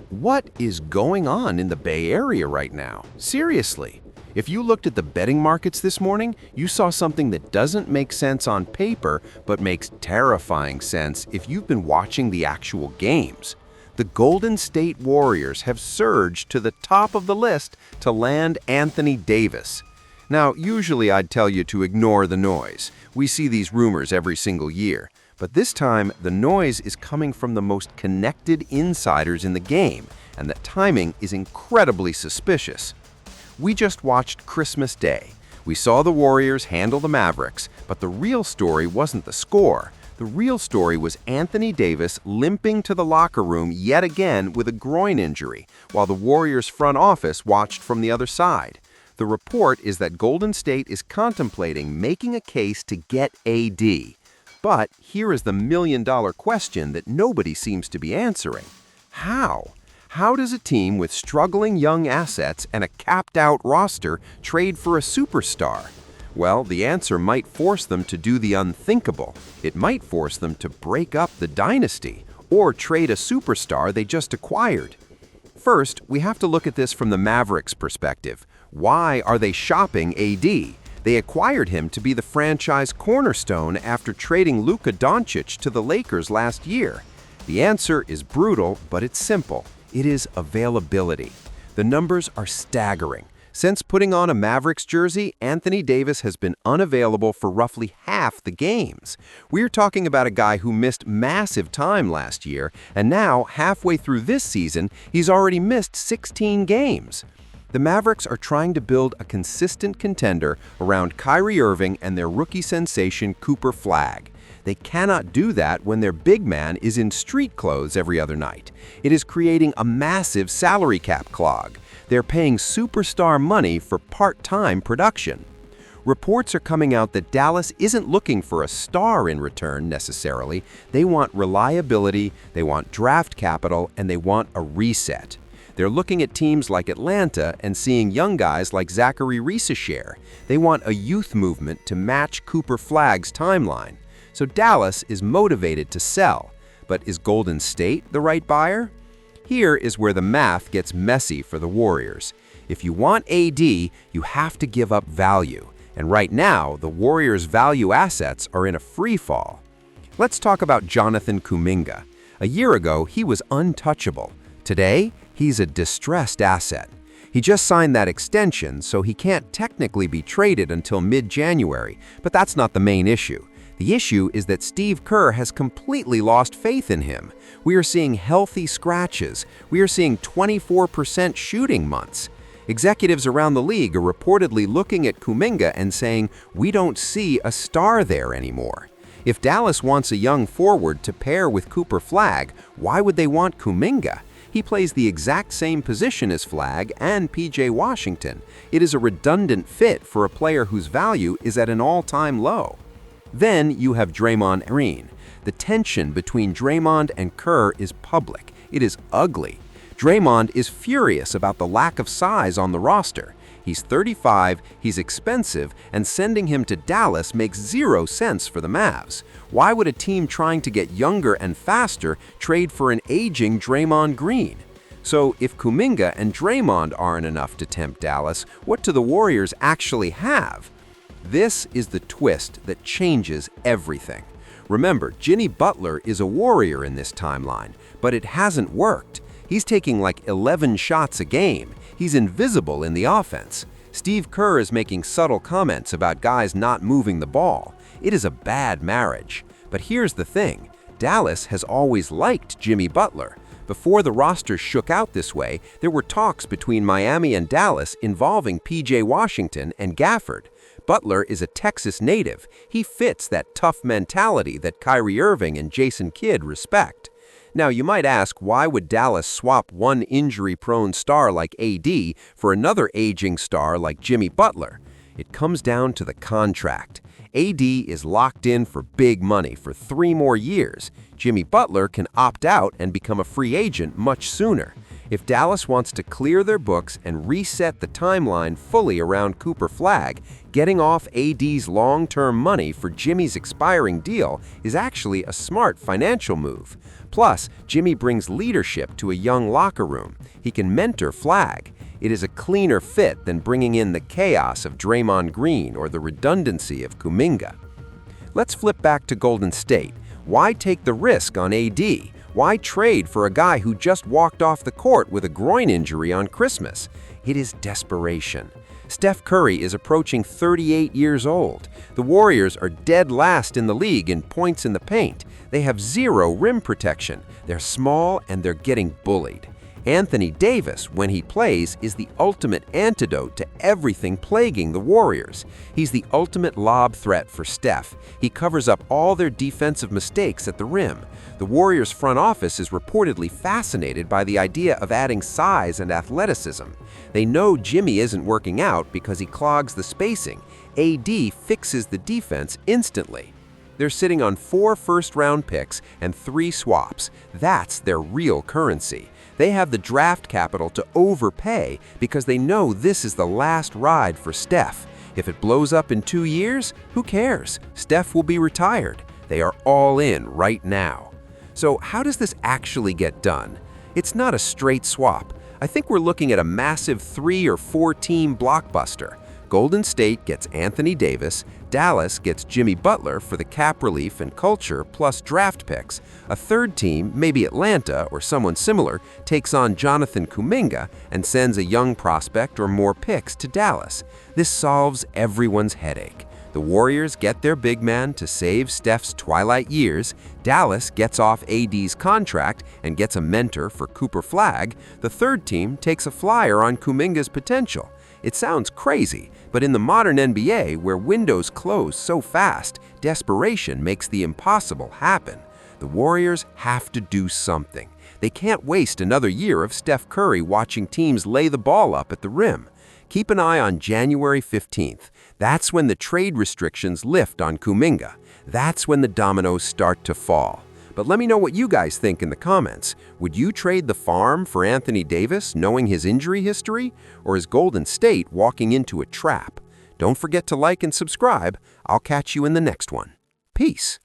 What is going on in the Bay Area right now? Seriously. If you looked at the betting markets this morning, you saw something that doesn't make sense on paper, but makes terrifying sense if you've been watching the actual games. The Golden State Warriors have surged to the top of the list to land Anthony Davis. Now, usually I'd tell you to ignore the noise. We see these rumors every single year. But this time, the noise is coming from the most connected insiders in the game, and the timing is incredibly suspicious. We just watched Christmas Day. We saw the Warriors handle the Mavericks, but the real story wasn't the score. The real story was Anthony Davis limping to the locker room yet again with a groin injury, while the Warriors front office watched from the other side. The report is that Golden State is contemplating making a case to get AD. But here is the million-dollar question that nobody seems to be answering. How? How does a team with struggling young assets and a capped-out roster trade for a superstar? Well, the answer might force them to do the unthinkable. It might force them to break up the dynasty or trade a superstar they just acquired. First, we have to look at this from the Mavericks' perspective. Why are they shopping AD? They acquired him to be the franchise cornerstone after trading Luka Doncic to the Lakers last year. The answer is brutal, but it's simple. It is availability. The numbers are staggering. Since putting on a Mavericks jersey, Anthony Davis has been unavailable for roughly half the games. We're talking about a guy who missed massive time last year, and now, halfway through this season, he's already missed 16 games. The Mavericks are trying to build a consistent contender around Kyrie Irving and their rookie sensation Cooper Flagg. They cannot do that when their big man is in street clothes every other night. It is creating a massive salary cap clog. They're paying superstar money for part-time production. Reports are coming out that Dallas isn't looking for a star in return necessarily. They want reliability, they want draft capital, and they want a reset. They're looking at teams like Atlanta and seeing young guys like Zachary Reiseshaer. They want a youth movement to match Cooper Flagg's timeline. So Dallas is motivated to sell. But is Golden State the right buyer? Here is where the math gets messy for the Warriors. If you want AD, you have to give up value. And right now, the Warriors' value assets are in a free fall. Let's talk about Jonathan Kuminga. A year ago, he was untouchable. Today, he's a distressed asset. He just signed that extension, so he can't technically be traded until mid-January, but that's not the main issue. The issue is that Steve Kerr has completely lost faith in him. We are seeing healthy scratches. We are seeing 24% shooting months. Executives around the league are reportedly looking at Kuminga and saying, "We don't see a star there anymore." If Dallas wants a young forward to pair with Cooper Flagg, why would they want Kuminga? He plays the exact same position as Flagg and PJ Washington. It is a redundant fit for a player whose value is at an all-time low. Then you have Draymond Green. The tension between Draymond and Kerr is public. It is ugly. Draymond is furious about the lack of size on the roster. He's 35, he's expensive, and sending him to Dallas makes zero sense for the Mavs. Why would a team trying to get younger and faster trade for an aging Draymond Green? So if Kuminga and Draymond aren't enough to tempt Dallas, what do the Warriors actually have? This is the twist that changes everything. Remember, Jimmy Butler is a Warrior in this timeline, but it hasn't worked. He's taking like 11 shots a game. He's invisible in the offense. Steve Kerr is making subtle comments about guys not moving the ball. It is a bad marriage. But here's the thing. Dallas has always liked Jimmy Butler. Before the roster shook out this way, there were talks between Miami and Dallas involving PJ Washington and Gafford. Butler is a Texas native. He fits that tough mentality that Kyrie Irving and Jason Kidd respect. Now, you might ask, why would Dallas swap one injury-prone star like AD for another aging star like Jimmy Butler? It comes down to the contract. AD is locked in for big money for 3 more years. Jimmy Butler can opt out and become a free agent much sooner. If Dallas wants to clear their books and reset the timeline fully around Cooper Flagg, getting off AD's long-term money for Jimmy's expiring deal is actually a smart financial move. Plus, Jimmy brings leadership to a young locker room. He can mentor Flagg. It is a cleaner fit than bringing in the chaos of Draymond Green or the redundancy of Kuminga. Let's flip back to Golden State. Why take the risk on AD? Why trade for a guy who just walked off the court with a groin injury on Christmas? It is desperation. Steph Curry is approaching 38 years old. The Warriors are dead last in the league in points in the paint. They have zero rim protection. They're small and they're getting bullied. Anthony Davis, when he plays, is the ultimate antidote to everything plaguing the Warriors. He's the ultimate lob threat for Steph. He covers up all their defensive mistakes at the rim. The Warriors' front office is reportedly fascinated by the idea of adding size and athleticism. They know Jimmy isn't working out because he clogs the spacing. AD fixes the defense instantly. They're sitting on 4 first-round picks and 3 swaps. That's their real currency. They have the draft capital to overpay because they know this is the last ride for Steph. If it blows up in 2 years, who cares? Steph will be retired. They are all in right now. So how does this actually get done? It's not a straight swap. I think we're looking at a massive 3 or 4 team blockbuster. Golden State gets Anthony Davis, Dallas gets Jimmy Butler for the cap relief and culture plus draft picks. A third team, maybe Atlanta or someone similar, takes on Jonathan Kuminga and sends a young prospect or more picks to Dallas. This solves everyone's headache. The Warriors get their big man to save Steph's twilight years. Dallas gets off AD's contract and gets a mentor for Cooper Flagg. The third team takes a flyer on Kuminga's potential. It sounds crazy, but in the modern NBA, where windows close so fast, desperation makes the impossible happen. The Warriors have to do something. They can't waste another year of Steph Curry watching teams lay the ball up at the rim. Keep an eye on January 15th. That's when the trade restrictions lift on Kuminga. That's when the dominoes start to fall. But let me know what you guys think in the comments. Would you trade the farm for Anthony Davis, knowing his injury history? Or is Golden State walking into a trap? Don't forget to like and subscribe. I'll catch you in the next one. Peace.